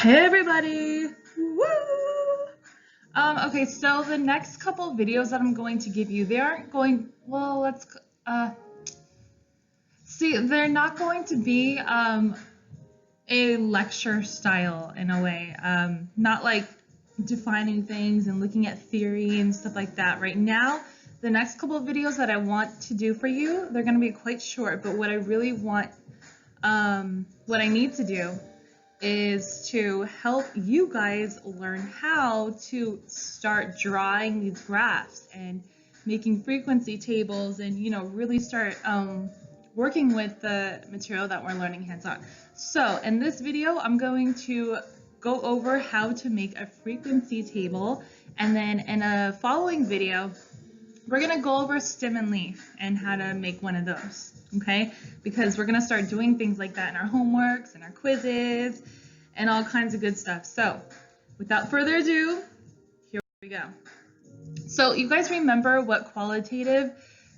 Hey everybody! Woo! Okay, so the next couple videos that I'm going to give you, they aren't going, well, they're not going to be a lecture style in a way, not like defining things and looking at theory and stuff like that. Right now, the next couple of videos that I want to do for you, they're going to be quite short, but what I really want, what I need to do is to help you guys learn how to start drawing these graphs and making frequency tables and, really start working with the material that we're learning hands-on. So in this video, I'm going to go over how to make a frequency table, and then in a following video, we're going to go over stem and leaf and how to make one of those, okay? Because we're going to start doing things like that in our homeworks and our quizzes and all kinds of good stuff. So without further ado, here we go. So you guys remember what qualitative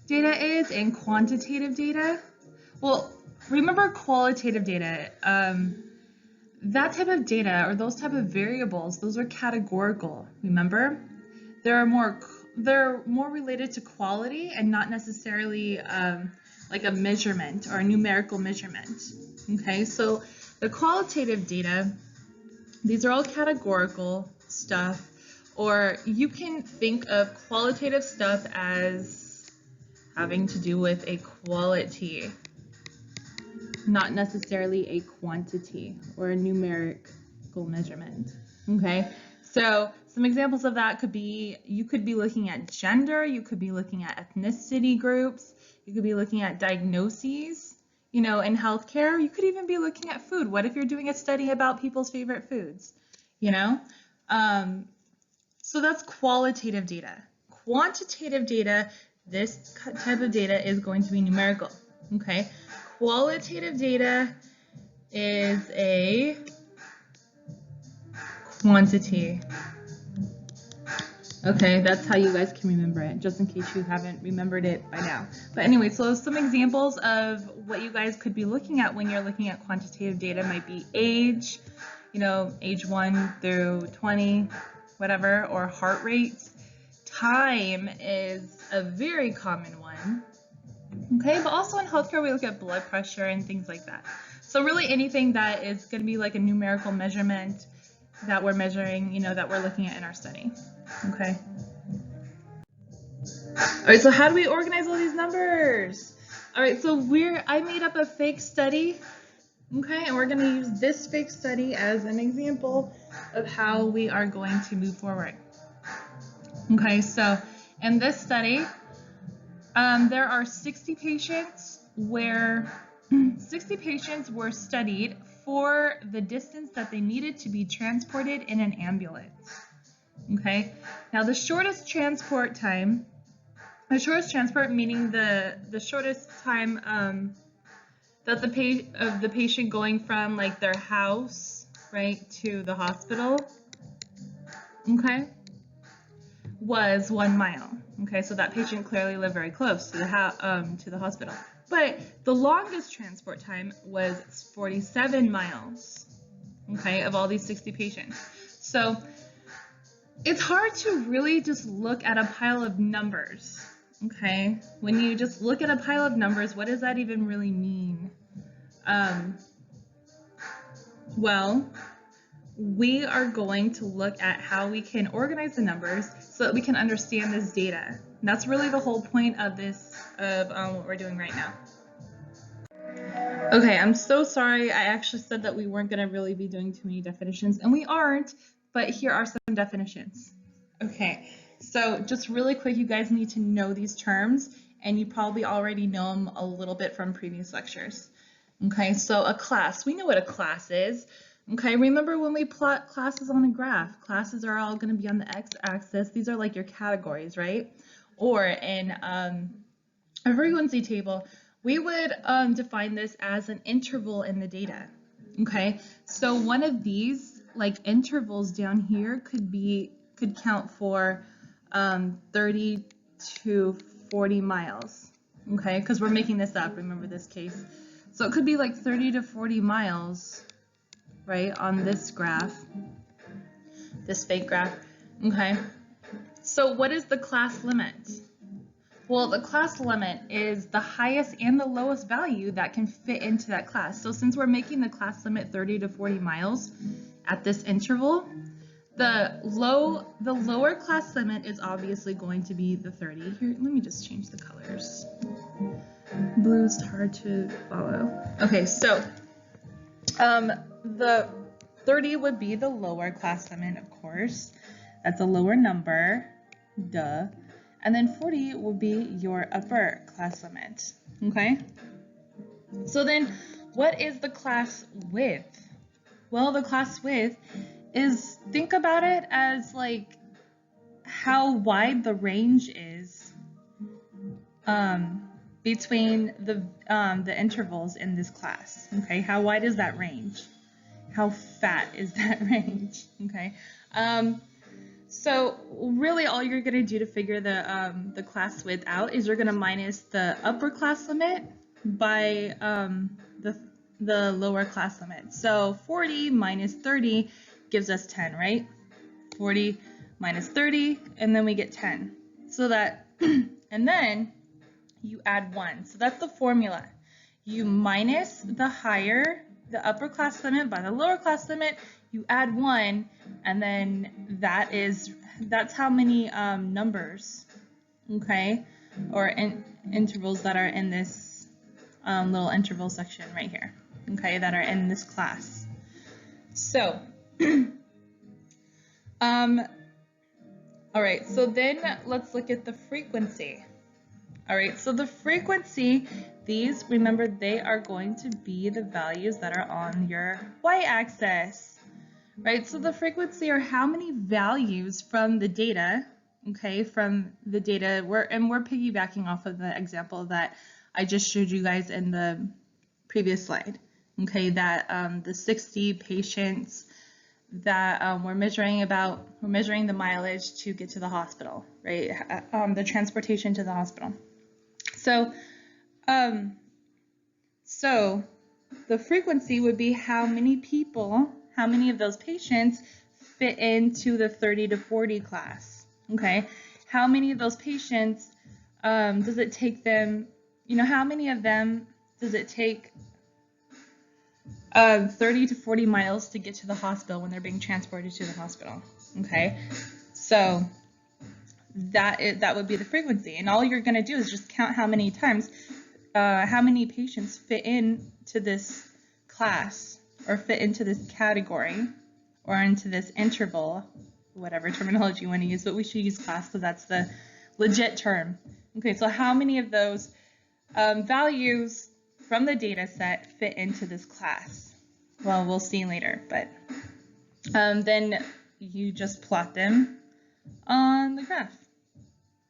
data is and quantitative data? Well, remember qualitative data, that type of data or those type of variables, those are categorical, remember? They're more related to quality and not necessarily like a measurement or a numerical measurement. Okay, so the qualitative data, these are all categorical stuff, or you can think of qualitative stuff as having to do with a quality, not necessarily a quantity or a numerical measurement. Okay, so some examples of that could be, you could be looking at gender, you could be looking at ethnicity groups, you could be looking at diagnoses, in healthcare. You could even be looking at food. What if you're doing a study about people's favorite foods, So that's qualitative data. Quantitative data, this type of data is going to be numerical, okay? Qualitative data is a quantity. Okay, that's how you guys can remember it, just in case you haven't remembered it by now. But anyway, so some examples of what you guys could be looking at when you're looking at quantitative data might be age, age 1 through 20, whatever, or heart rate. Time is a very common one. Okay, but also in healthcare, we look at blood pressure and things like that. So really anything that is going to be like a numerical measurement that we're measuring, that we're looking at in our study. Okay. All right, so how do we organize all these numbers? All right, so I made up a fake study, okay, and we're going to use this fake study as an example of how we are going to move forward. Okay, so in this study, there are 60 patients where 60 patients were studied for the distance that they needed to be transported in an ambulance. Okay, now the shortest transport meaning the shortest time that the patient going from like their house, right, to the hospital, okay, was 1 mile. Okay, so that patient clearly lived very close to the hospital. But the longest transport time was 47 miles, okay, of all these 60 patients. So it's hard to really just look at a pile of numbers, okay? When you just look at a pile of numbers, what does that even really mean? Well, we are going to look at how we can organize the numbers so that we can understand this data. And that's really the whole point of what we're doing right now. Okay, I'm so sorry. I actually said that we weren't going to really be doing too many definitions, and we aren't, but here are some definitions. Okay, so just really quick, you guys need to know these terms, and you probably already know them a little bit from previous lectures. Okay, so a class, we know what a class is. Okay, remember when we plot classes on a graph, classes are all going to be on the x-axis. These are like your categories, right? Or in a frequency table, we would define this as an interval in the data. Okay, so one of these like intervals down here could count for 30 to 40 miles. Okay, because we're making this up, remember this case. So it could be like 30 to 40 miles right, on this graph, this fake graph, okay? So what is the class limit? Well, the class limit is the highest and the lowest value that can fit into that class. So since we're making the class limit 30 to 40 miles at this interval, the lower class limit is obviously going to be the 30. Here, let me just change the colors. Blue's hard to follow. Okay, so the 30 would be the lower class limit, of course. That's a lower number, duh. And then 40 will be your upper class limit, okay? So then what is the class width? Well, the class width is, think about it as like how wide the range is between the intervals in this class, okay? How wide is that range? How fat is that range, okay? So really all you're gonna do to figure the class width out is you're gonna minus the upper class limit by the lower class limit. So 40 minus 30 gives us 10, right? 40 minus 30, and then we get 10. So that, and then you add 1. So that's the formula. You minus the upper class limit by the lower class limit, you add 1, and then that's how many numbers, okay, or intervals that are in this little interval section right here, okay, that are in this class. So, all right, so then let's look at the frequency. All right, so the frequency, these, remember, they are going to be the values that are on your y-axis, right? So the frequency are how many values from the data, okay, from the data, we're piggybacking off of the example that I just showed you guys in the previous slide, okay, that the 60 patients that we're measuring the mileage to get to the hospital, right? The transportation to the hospital. So, so the frequency would be how many of those patients fit into the 30 to 40 class, okay? How many of those patients does it take them, how many of them does it take 30 to 40 miles to get to the hospital when they're being transported to the hospital, okay? So that would be the frequency, and all you're going to do is just count how many times, how many patients fit into this class, or fit into this category, or into this interval, whatever terminology you want to use, but we should use class because that's the legit term. Okay, so how many of those values from the data set fit into this class? Well, we'll see later, but then you just plot them on the graph.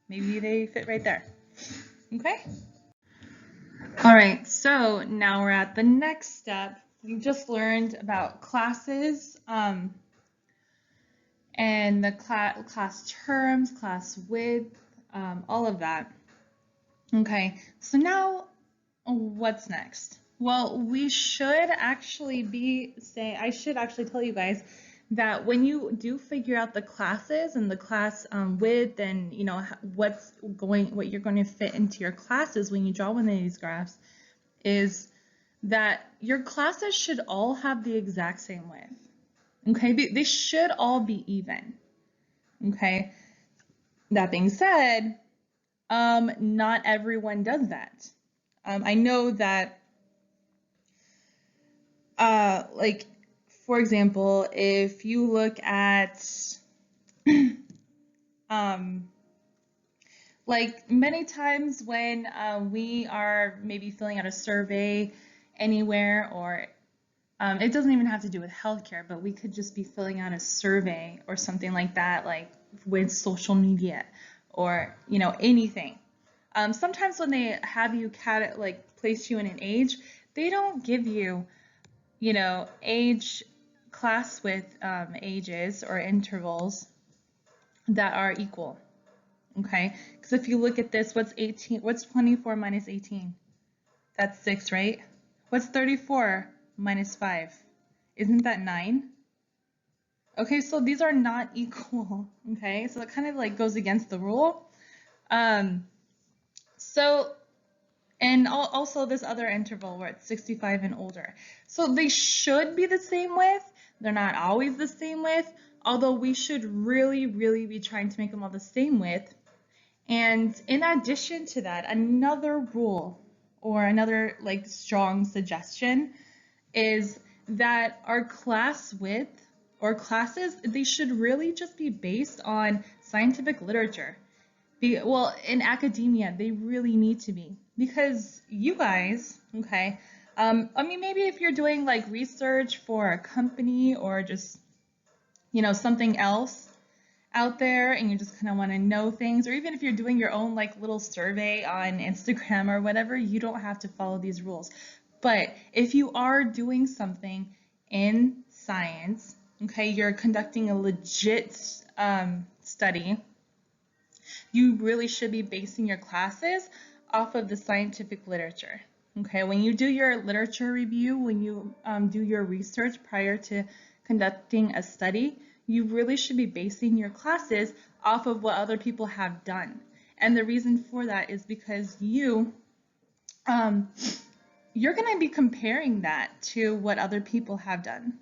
Maybe they fit right there. Okay? All right, so now we're at the next step. We just learned about classes and the class terms, class width, all of that. Okay, so now what's next? Well, we should actually I should actually tell you guys that when you do figure out the classes and the class width and what you're going to fit into your classes when you draw one of these graphs, is that your classes should all have the exact same width. Okay, they should all be even. Okay, that being said, not everyone does that. I know that like, for example, if you look at like many times when we are maybe filling out a survey anywhere, or it doesn't even have to do with healthcare, but we could just be filling out a survey or something like that, like with social media or anything. Sometimes when they have you place you in an age, they don't give you age class with ages or intervals that are equal. Okay, because if you look at this, what's 24 minus 18? That's 6, right? What's 34 minus 5? Isn't that 9? Okay, so these are not equal, okay? So it kind of like goes against the rule. And also this other interval where it's 65 and older. So they should be the same width. They're not always the same width, although we should really, really be trying to make them all the same width. And in addition to that, another rule or another like strong suggestion is that our class width or classes, they should really just be based on scientific literature. Well, in academia, they really need to be, because you guys, okay, I mean, maybe if you're doing like research for a company or just, you know, something else out there and you just kind of want to know things, or even if you're doing your own like little survey on Instagram or whatever, you don't have to follow these rules. But if you are doing something in science, okay, you're conducting a legit study, you really should be basing your classes off of the scientific literature. Okay, when you do your literature review, when you do your research prior to conducting a study, you really should be basing your classes off of what other people have done. And the reason for that is because you're going to be comparing that to what other people have done.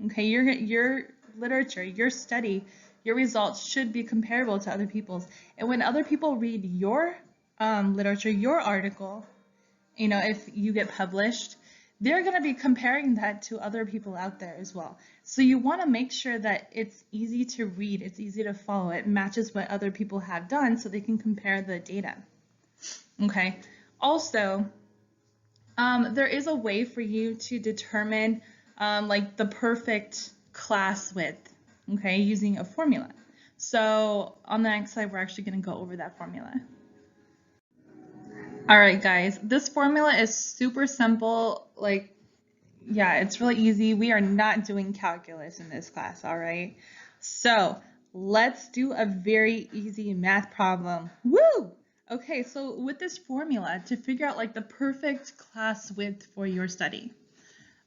Okay, your literature, your study, your results should be comparable to other people's. And when other people read your literature, your article, you know, if you get published, they're going to be comparing that to other people out there as well. So you want to make sure that it's easy to read, it's easy to follow, it matches what other people have done so they can compare the data. Okay. Also, there is a way for you to determine like the perfect class width, okay, using a formula. So on the next slide, we're actually going to go over that formula. All right, guys, this formula is super simple. Like, yeah, it's really easy. We are not doing calculus in this class, all right? So let's do a very easy math problem. Woo! Okay, so with this formula, to figure out like the perfect class width for your study,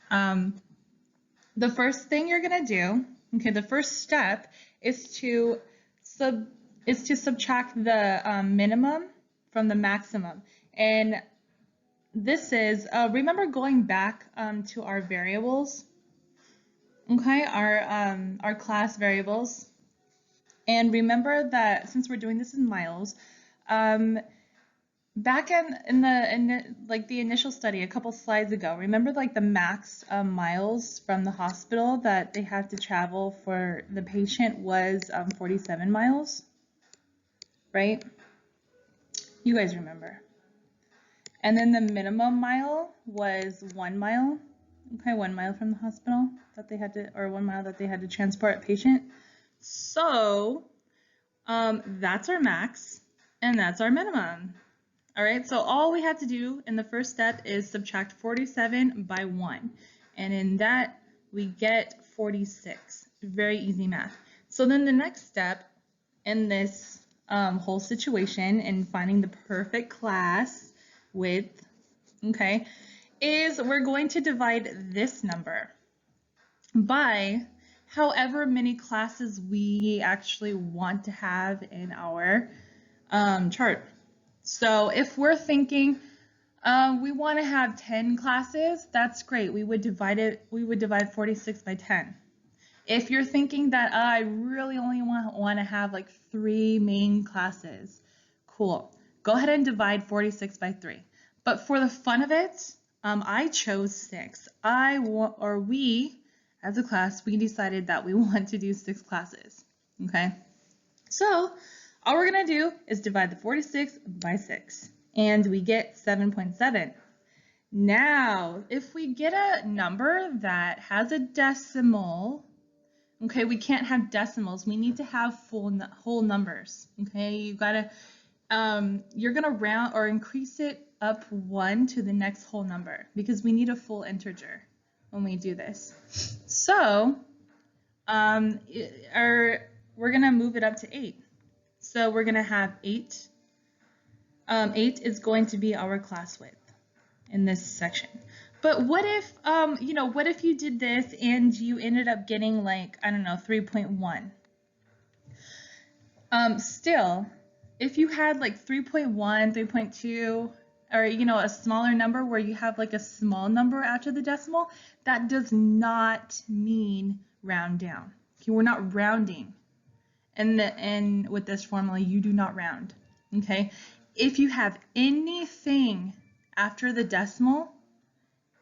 the first thing you're gonna do, okay, the first step is to subtract the minimum from the maximum. And this is, remember going back to our variables, okay, our class variables. And remember that since we're doing this in miles, back in the initial study a couple slides ago, remember like the max miles from the hospital that they had to travel for the patient was 47 miles, right? You guys remember. And then the minimum mile was 1 mile, okay, 1 mile from the hospital that they had to, or 1 mile that they had to transport a patient. So that's our max and that's our minimum. All right, so all we have to do in the first step is subtract 47 by 1. And in that, we get 46. Very easy math. So then the next step in this whole situation in finding the perfect class width, okay, is we're going to divide this number by however many classes we actually want to have in our chart. So if we're thinking we want to have 10 classes, that's great. We would divide 46 by 10. If you're thinking that I really only want to have like 3 main classes, cool. Go ahead and divide 46 by 3. But for the fun of it, I chose 6. We, as a class, we decided that we want to do 6 classes, okay? So all we're going to do is divide the 46 by 6, and we get 7.7. Now, if we get a number that has a decimal, okay, we can't have decimals. We need to have whole numbers, okay? You gotta, you're going to round or increase it up 1 to the next whole number because we need a full integer when we do this. So, we're going to move it up to 8. So we're going to have 8. 8 is going to be our class width in this section. But what if, what if you did this and you ended up getting like, I don't know, 3.1? Still, if you had like 3.1, 3.2, or, a smaller number where you have like a small number after the decimal, that does not mean round down. Okay, we're not rounding. And with this formula, you do not round. Okay, if you have anything after the decimal,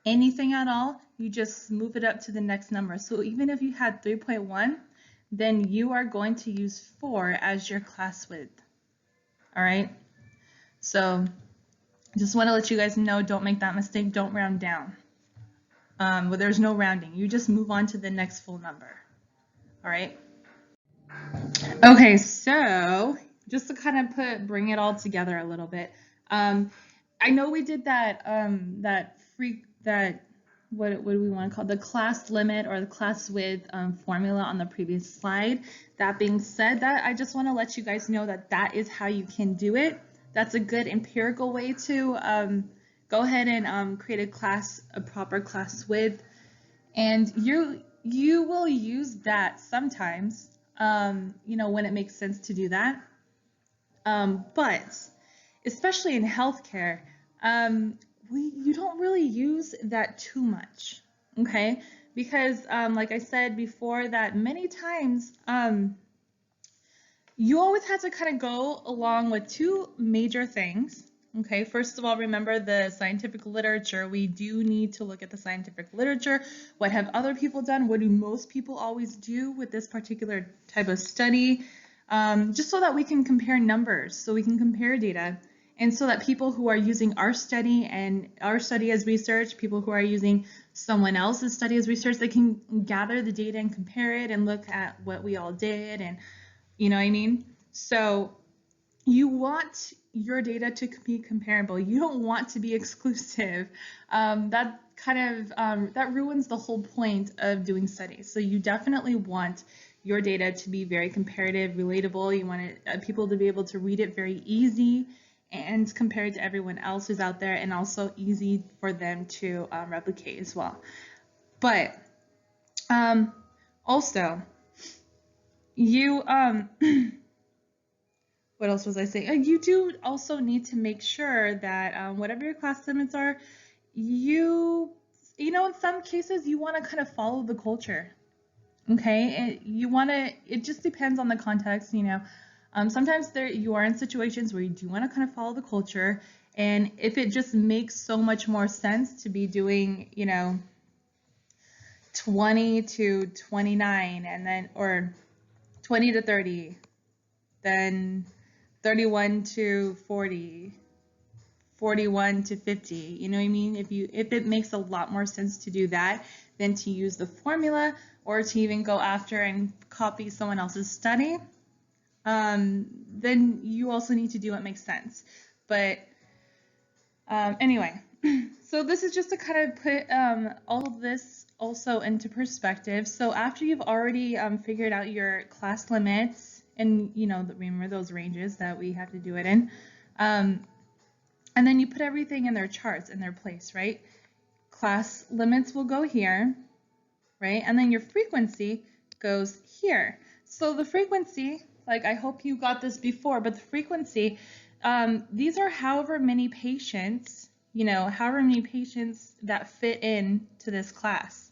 anything at all, you just move it up to the next number. So even if you had 3.1, then you are going to use 4 as your class width. All right, so just want to let you guys know, don't make that mistake, don't round down. Well, there's no rounding, you just move on to the next full number. All right. Okay, so just to kind of bring it all together a little bit, I know we did that what do we want to call it? The class limit or the class width formula on the previous slide. That being said, that I just want to let you guys know that that is how you can do it. That's a good empirical way to go ahead and create a proper class width, and you will use that sometimes, when it makes sense to do that. But especially in healthcare, you don't really use that too much, okay? Because like I said before, that many times you always have to kind of go along with two major things. Okay, first of all, remember the scientific literature. We do need to look at the scientific literature. What have other people done? What do most people always do with this particular type of study? Just so that we can compare numbers, so we can compare data, and so that people who are using our study and our study as research, people who are using someone else's study as research, they can gather the data and compare it and look at what we all did, and you know what I mean? So you want your data to be comparable. You don't want to be exclusive. That kind of that ruins the whole point of doing studies. So you definitely want your data to be very comparative, relatable. You want people to be able to read it very easy and compare it to everyone else who's out there, and also easy for them to replicate as well. But also, you what else was I saying? You do also need to make sure that whatever your class limits are, in some cases you want to kind of follow the culture. Okay, it just depends on the context, sometimes you are in situations where you do want to kind of follow the culture, and if it just makes so much more sense to be doing, 20 to 29, and then, or 20 to 30, then 31 to 40, 41 to 50, you know what I mean? If it makes a lot more sense to do that than to use the formula, or to even go after and copy someone else's study, then you also need to do what makes sense. But anyway, so this is just to kind of put all of this also into perspective. So after you've already figured out your class limits, and remember those ranges that we have to do it in, and then you put everything in their charts, in their place, right? Class limits will go here, right? And then your frequency goes here. So the frequency, like, I hope you got this before, but the frequency, these are however many patients, however many patients that fit in to this class.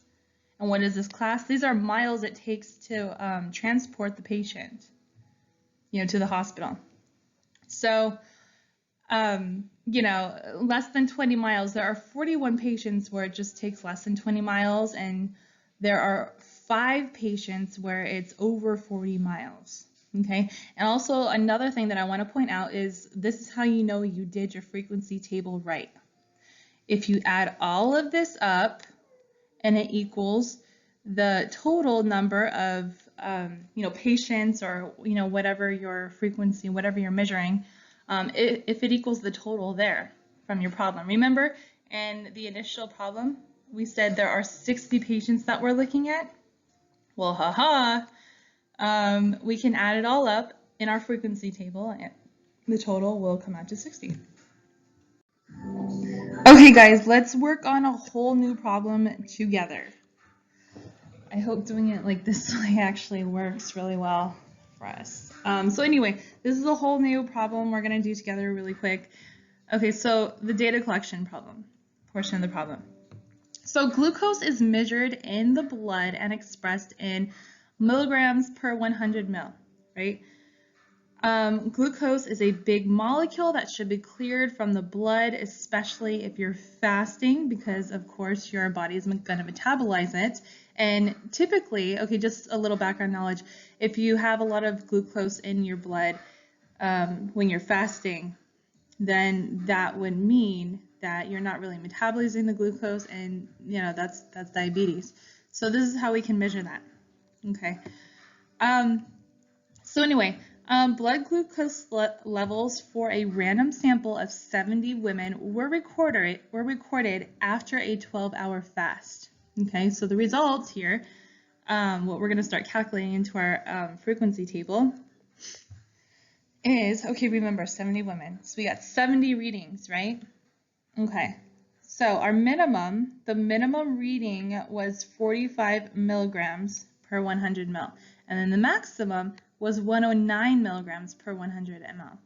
And what is this class? These are miles it takes to transport the patient, to the hospital. So, less than 20 miles, there are 41 patients where it just takes less than 20 miles, and there are 5 patients where it's over 40 miles. Okay, and also another thing that I want to point out is this is how you know you did your frequency table right. If you add all of this up and it equals the total number of patients, or whatever your frequency, whatever you're measuring, if it equals the total there from your problem. Remember, in the initial problem, we said there are 60 patients that we're looking at. Well, we can add it all up in our frequency table, and the total will come out to 60. Okay, guys, let's work on a whole new problem together. I hope doing it like this way actually works really well for us. So anyway, this is a whole new problem we're going to do together really quick. Okay, so the data collection portion of the problem. So glucose is measured in the blood and expressed in milligrams per 100 ml, right? Glucose is a big molecule that should be cleared from the blood, especially if you're fasting, because of course your body is going to metabolize it. And typically, okay, just a little background knowledge, if you have a lot of glucose in your blood when you're fasting, then that would mean that you're not really metabolizing the glucose, and you know that's diabetes. So this is how we can measure that. Okay. So anyway, blood glucose levels for a random sample of 70 women were recorded after a 12-hour fast. Okay, so the results here, what we're going to start calculating into our frequency table is, okay, remember 70 women. So we got 70 readings, right? Okay, so our the minimum reading was 45 milligrams per 100 ml. And then the maximum was 109 milligrams per 100 ml.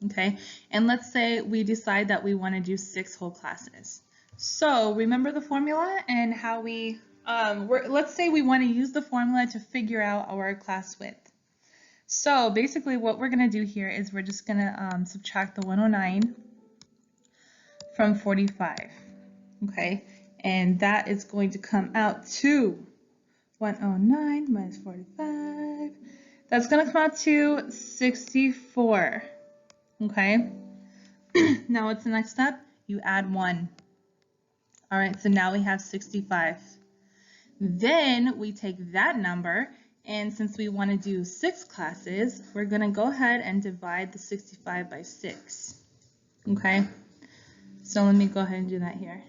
Okay, and let's say we decide that we want to do 6 whole classes. So remember the formula and how we, let's say we want to use the formula to figure out our class width. So basically what we're going to do here is we're just going to subtract the 109 from 45. Okay, and that is going to come out to 109 minus 45. That's going to come out to 64. Okay, now what's the next step? You add 1. All right, so now we have 65. Then we take that number, and since we want to do 6 classes, we're going to go ahead and divide the 65 by 6. Okay, so let me go ahead and do that here.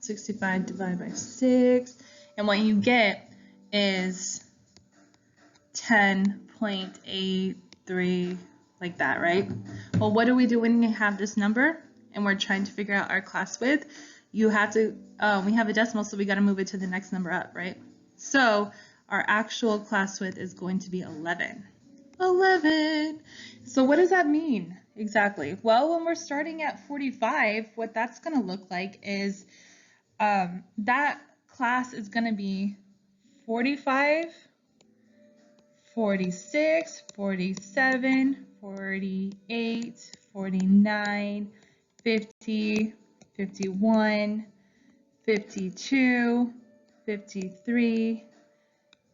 65 divided by 6, and what you get is 10.83, like that, right? Well, what do we do when you have this number and we're trying to figure out our class width? You have to, we have a decimal, so we got to move it to the next number up, right? So our actual class width is going to be 11. 11. So what does that mean exactly? Well, when we're starting at 45, what that's going to look like is that class is going to be 45, 46, 47, 48, 49, 50, 51, 52, 53,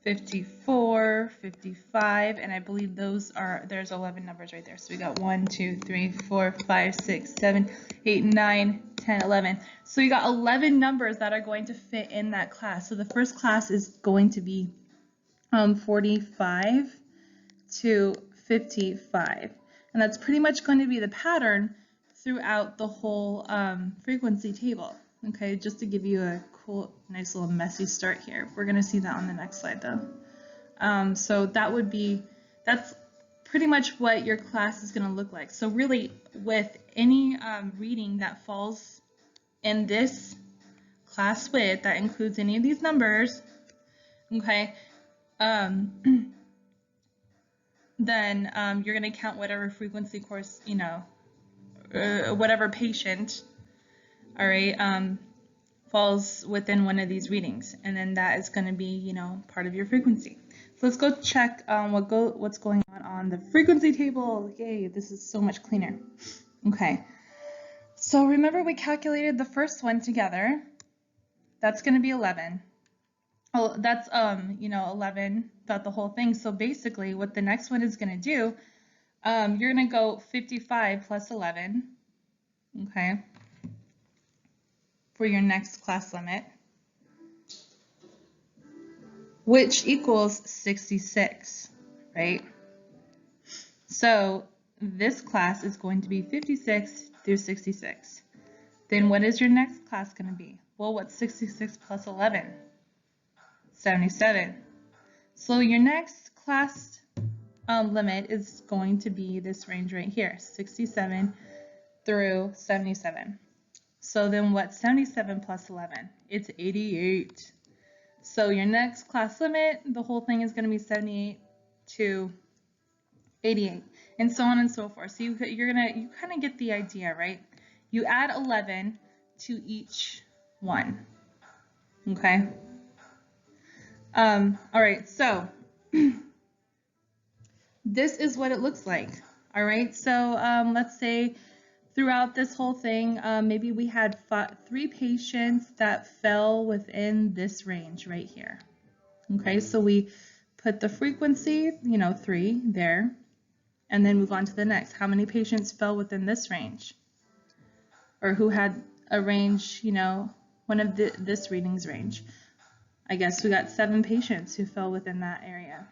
54, 55, and I believe there's 11 numbers right there. So we got 1, 2, 3, 4, 5, 6, 7, 8, 9, 10, 11. So we got 11 numbers that are going to fit in that class. So the first class is going to be 45 to 55. And that's pretty much going to be the pattern throughout the whole frequency table. Okay, just to give you a cool, nice little messy start here. We're going to see that on the next slide though. So that's pretty much what your class is going to look like. So really, with any reading that falls in this class width, that includes any of these numbers, okay, then you're going to count whatever frequency course, you know, whatever patient, all right, falls within one of these readings, and then that is going to be, you know, part of your frequency. So let's go check what's going on the frequency table. Yay, this is so much cleaner. Okay, so remember we calculated the first one together. That's going to be 11. Oh, that's you know, 11 throughout the whole thing. So basically what the next one is going to do, you're going to go 55 plus 11, okay, for your next class limit, which equals 66, right? So this class is going to be 56 through 66. Then what is your next class going to be? Well, what's 66 plus 11? 77. So your next class limit is going to be this range right here, 67 through 77. So then what's 77 plus 11? It's 88. So your next class limit, the whole thing is going to be 78 to 88, and so on and so forth. So you kind of get the idea, right? You add 11 to each one. Okay. All right. So this is what it looks like. All right. So let's say throughout this whole thing, maybe we had 3 patients that fell within this range right here. Okay, so we put the frequency, 3 there, and then move on to the next. How many patients fell within this range? Or who had a range, one of this reading's range? I guess we got 7 patients who fell within that area.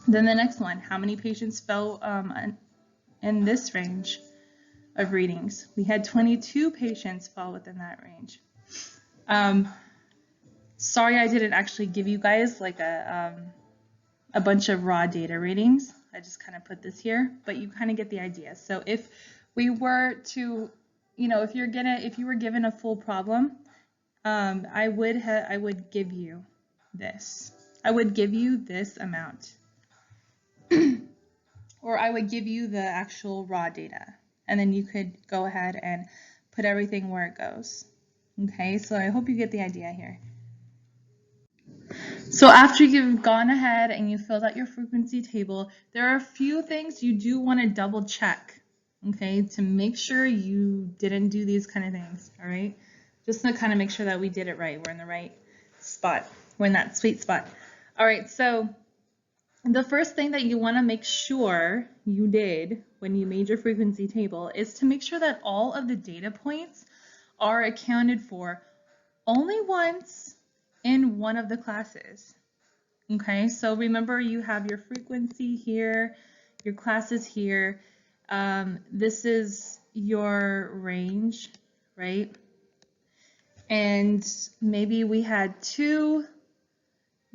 Then the next one, how many patients fell in this range of readings? We had 22 patients fall within that range. Sorry, I didn't actually give you guys like a bunch of raw data readings. I just kind of put this here, but you kind of get the idea. So if we were to, if you were given a full problem, I would give you this. I would give you this amount, or I would give you the actual raw data, and then you could go ahead and put everything where it goes. Okay, so I hope you get the idea here. So after you've gone ahead and you filled out your frequency table, there are a few things you do want to double check, okay, to make sure you didn't do these kind of things, all right? Just to kind of make sure that we did it right. We're in the right spot. We're in that sweet spot. All right, so the first thing that you want to make sure you did when you made your frequency table is to make sure that all of the data points are accounted for only once in one of the classes. Okay, so remember you have your frequency here, your classes here. This is your range, right? And maybe we had 2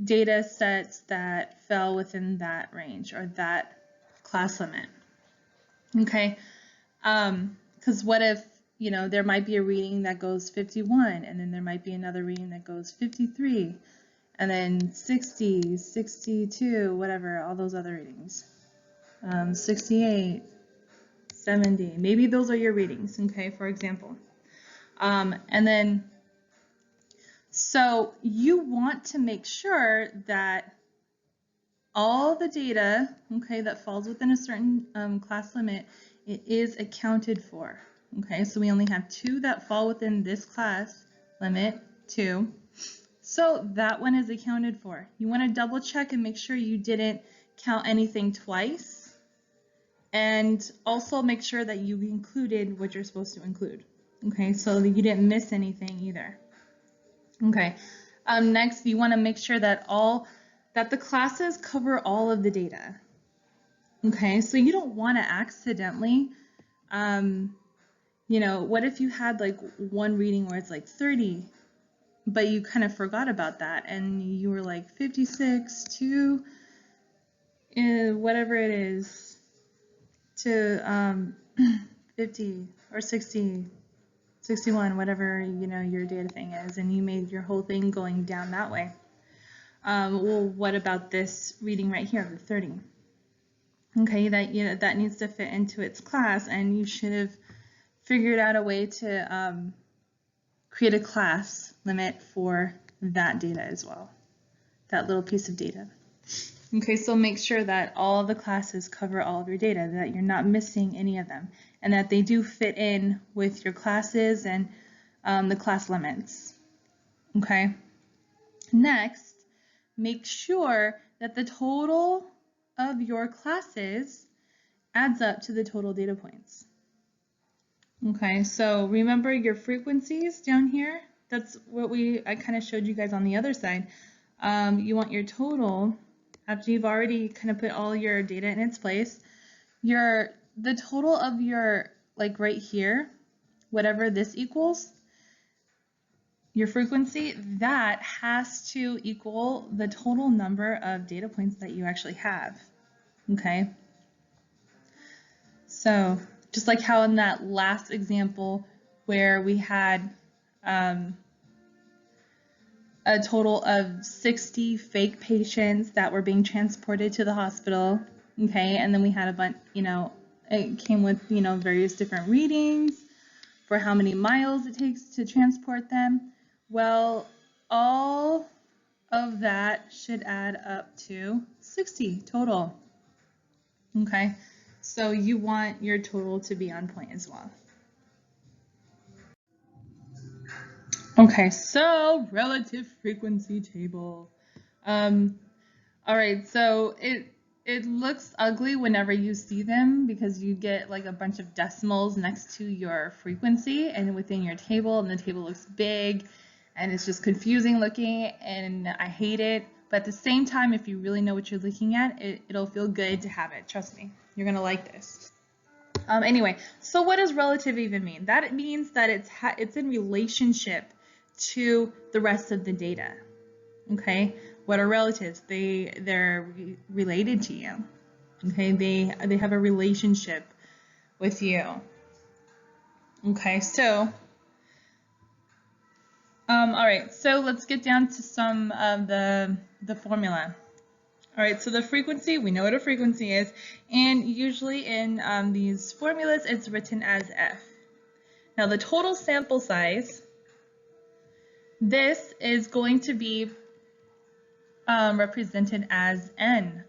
data sets that fell within that range or that class limit. Okay, because what if, there might be a reading that goes 51, and then there might be another reading that goes 53, and then 60, 62, whatever, all those other readings, 68, 70, maybe those are your readings, okay, for example. And then, so you want to make sure that all the data, okay, that falls within a certain class limit, it is accounted for. Okay, so we only have 2 that fall within this class limit, 2. So that one is accounted for. You want to double check and make sure you didn't count anything twice. And also make sure that you included what you're supposed to include. Okay, so that you didn't miss anything either. Okay, next you want to make sure that the classes cover all of the data. Okay, so you don't want to accidentally, what if you had like one reading where it's like 30, but you kind of forgot about that and you were like 56 to whatever it is to 50 or 60, 61, whatever your data thing is, and you made your whole thing going down that way. Well, what about this reading right here, the 30? Okay, that needs to fit into its class, and you should have figured out a way to create a class limit for that data as well, that little piece of data. Okay, so make sure that all the classes cover all of your data, that you're not missing any of them, and that they do fit in with your classes and the class limits. Okay, next, make sure that the total of your classes adds up to the total data points. Okay, so remember your frequencies down here. That's what I kind of showed you guys on the other side. You want your total, after you've already kind of put all your data in its place, the total of your, like right here, whatever this equals, your frequency, that has to equal the total number of data points that you actually have. Okay, so just like how in that last example where we had a total of 60 fake patients that were being transported to the hospital. Okay, and then we had a bunch, it came with, various different readings for how many miles it takes to transport them. Well, all of that should add up to 60 total. Okay, so you want your total to be on point as well. Okay, so relative frequency table. All right, so it looks ugly whenever you see them because you get like a bunch of decimals next to your frequency and within your table, and the table looks big and it's just confusing looking, and I hate it. But at the same time, if you really know what you're looking at, it'll feel good to have it. Trust me, you're gonna like this. Anyway, so what does relative even mean? That it means that it's in relationship to the rest of the data. Okay, what are relatives? They're related to you. Okay, they have a relationship with you. Okay, so all right, so let's get down to some of the formula. All right, so the frequency, we know what a frequency is, and usually in these formulas, it's written as F. Now the total sample size, this is going to be represented as N.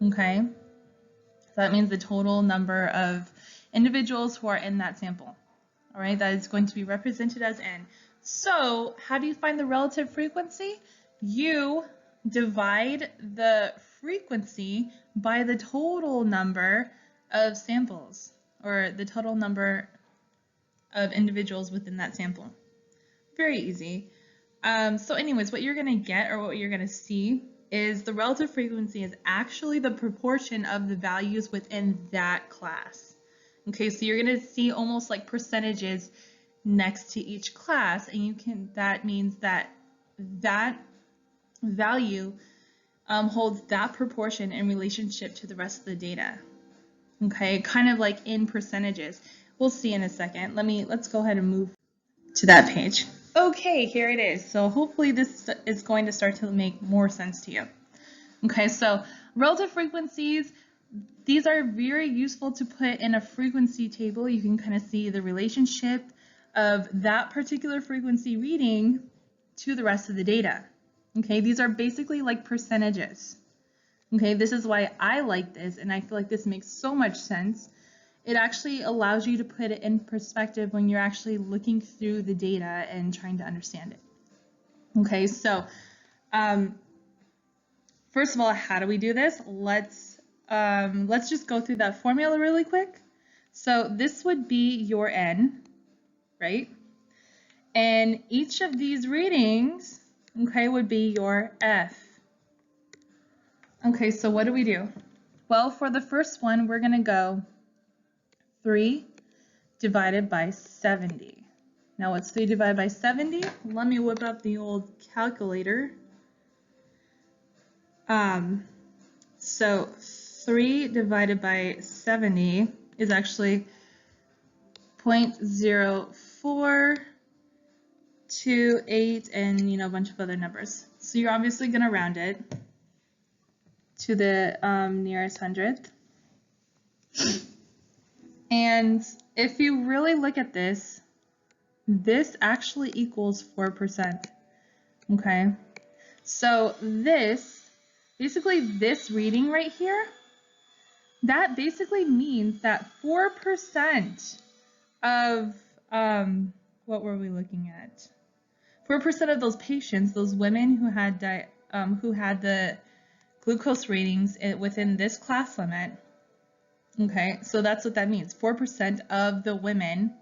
Okay, so that means the total number of individuals who are in that sample. All right, that is going to be represented as N. So how do you find the relative frequency? You divide the frequency by the total number of samples, or the total number of individuals within that sample. Very easy. So anyways, what you're going to get, or what you're going to see, is the relative frequency is actually the proportion of the values within that class. Okay, so you're going to see almost like percentages next to each class, and that means that value holds that proportion in relationship to the rest of the data. Okay, kind of like in percentages. We'll see in a second. Let's go ahead and move to that page. Okay, here it is. So hopefully this is going to start to make more sense to you. Okay, so relative frequencies, these are very useful to put in a frequency table. You can kind of see the relationship of that particular frequency reading to the rest of the data. Okay, these are basically like percentages. Okay, this is why I like this, and I feel like this makes so much sense. It actually allows you to put it in perspective when you're actually looking through the data and trying to understand it. Okay, so first of all, how do we do this? Let's just go through that formula really quick. So this would be your N, right? And each of these readings, okay, would be your F. Okay, so what do we do? Well, for the first one, we're gonna go 3 divided by 70. Now what's 3 divided by 70? Let me whip up the old calculator. So 3 divided by 70 is actually 0.0428 and a bunch of other numbers. So you're obviously going to round it to the nearest hundredth. And if you really look at this, this actually equals 4%. Okay, so basically this reading right here, that basically means that 4% of, what were we looking at? 4% of those patients, those women who had the glucose readings within this class limit. Okay, so that's what that means. 4% of the women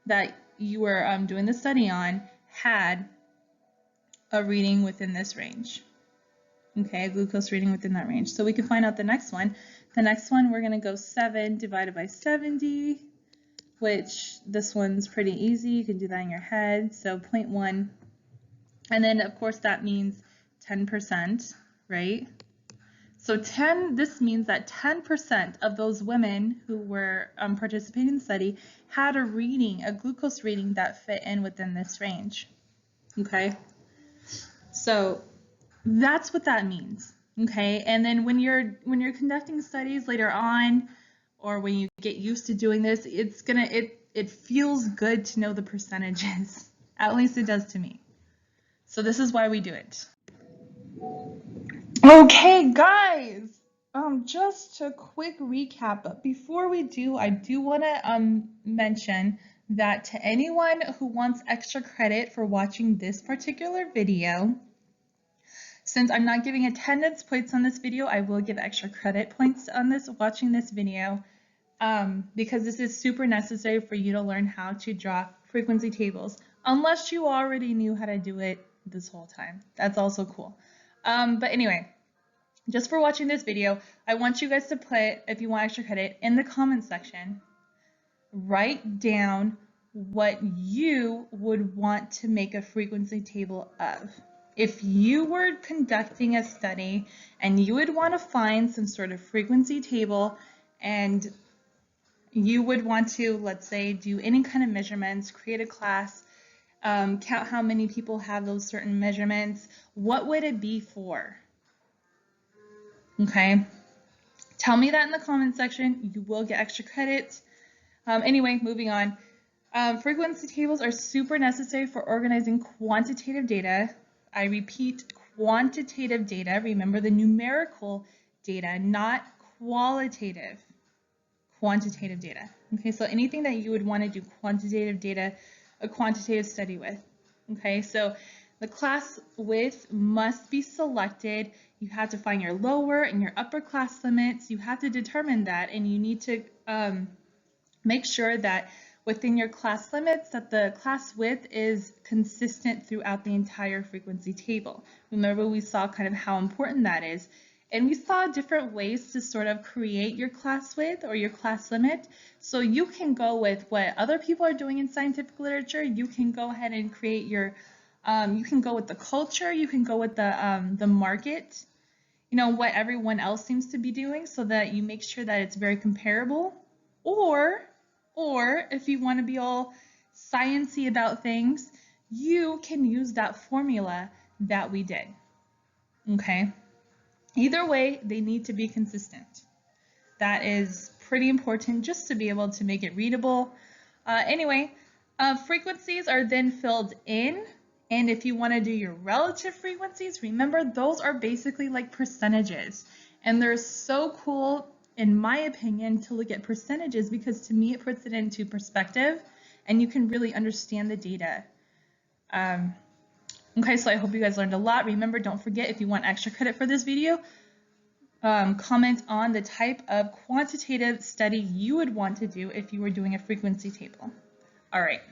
that you were doing the study on had a reading within this range. Okay, a glucose reading within that range. So we can find out the next one. The next one, we're going to go 7 divided by 70, which this one's pretty easy. You can do that in your head. So 0.1. And then, of course, that means 10%, right? So this means that 10% of those women who were participating in the study had a glucose reading that fit in within this range. Okay, so that's what that means. Okay, and then when you're conducting studies later on, or when you get used to doing this, it feels good to know the percentages. At least it does to me. So this is why we do it. Okay, guys, just a quick recap, but before we do, I do want to mention that to anyone who wants extra credit for watching this particular video, since I'm not giving attendance points on this video, I will give extra credit points on watching this video, because this is super necessary for you to learn how to draw frequency tables, unless you already knew how to do it this whole time. That's also cool. But anyway, just for watching this video, I want you guys to put, if you want extra credit, in the comment section, write down what you would want to make a frequency table of. If you were conducting a study and you would want to find some sort of frequency table, and you would want to, let's say, do any kind of measurements, create a class, count how many people have those certain measurements, what would it be for? Okay, tell me that in the comment section. You will get extra credit. Anyway, moving on. Frequency tables are super necessary for organizing quantitative data. I repeat, quantitative data. Remember the numerical data, not qualitative. Quantitative data. Okay, so anything that you would want to do quantitative data, a quantitative study with. Okay, so the class width must be selected. You have to find your lower and your upper class limits. You have to determine that, and you need to make sure that within your class limits that the class width is consistent throughout the entire frequency table. Remember, we saw kind of how important that is, and we saw different ways to sort of create your class width or your class limit. So you can go with what other people are doing in scientific literature. You can go ahead and create your you can go with the culture, you can go with the market, you know, what everyone else seems to be doing, so that you make sure that it's very comparable. Or if you want to be all sciencey about things, you can use that formula that we did. Okay? Either way, they need to be consistent. That is pretty important just to be able to make it readable. Anyway, frequencies are then filled in. And if you want to do your relative frequencies, remember those are basically like percentages. And they're so cool, in my opinion, to look at percentages, because to me it puts it into perspective and you can really understand the data. Okay, so I hope you guys learned a lot. Remember, don't forget, if you want extra credit for this video, comment on the type of quantitative study you would want to do if you were doing a frequency table. All right.